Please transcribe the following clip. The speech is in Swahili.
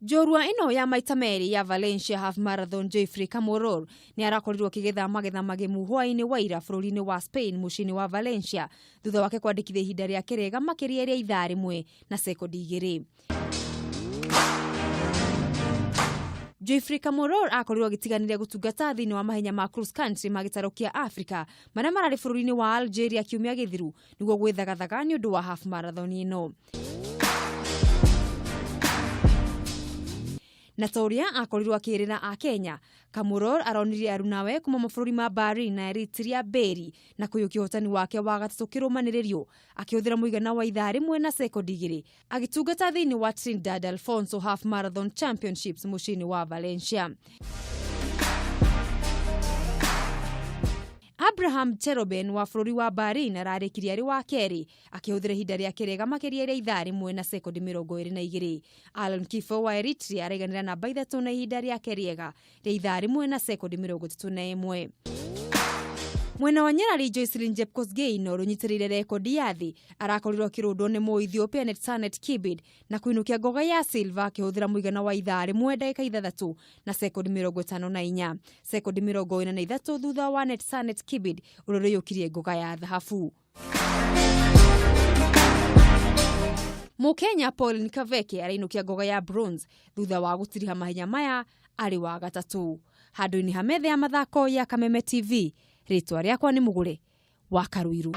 Njorua ino ya maita meri ya Valencia half marathon Geoffrey Kamworor ni arakorirwo kigetha magetha magemu hwai-ini waira bururi-ini wa Spain mucii-ini wa Valencia thutha wake kwandikithia ihinda rĩa kirega makiria rĩa ithaa rimwe na sekodi 2. Geoffrey Kamworor akorirwo agitiganire gutungata thini wa mahenya ma cross country magitaro kia Africa maria marari bururi-ini wa Algeria kiumia githiru niguo gwithagathaga ni undu wa half marathon ino. Na toria akorirwo akirira a Kenya, Kamworor aronirie arunawe kuma mabũrũri ma Urari na Eritrea beri na kuyukia uhotani wake wa gatatu kirumaniririo akihuthira muigana wa ithaa rimwe na sekodi 2 agitungata thini wa Trinidad Alfonso half marathon championships mucii-ini wa Valencia. Abraham Cheroben wa bururi wa Urari na rarikiria ri wa keri akihuthira ihinda rĩa kirega makiria rĩa ithaa rimwe na sekodi 22. Alfonso wa Eritrea areganira namba 3 na ihinda rĩa keriega rĩa ithaa rimwe na sekodi 31. Mwena wa Nyarari Joycelyn Jepkosgei no runyitirire rekodi ya thi arakorirwo kirundwo ni Mu-Ethiopia Netsanet Kibid na kuinukia ngoga ya silver akihuthira muigana wa ithaa rimwe ndagika 3 na sekodi 54. Sekodi 43 thutha wa Netsanet Kibid uroriyukirie ngoga ya dhahabu. Mukenya Paul Kaveke arainukia ngoga ya bronze thutha wa gutiriha mahenya maya ari wa gatatu. Handu-ini ha metha ya mathako ya Kameme TV, ritwa riakwa ni Mugure wa Karuiru.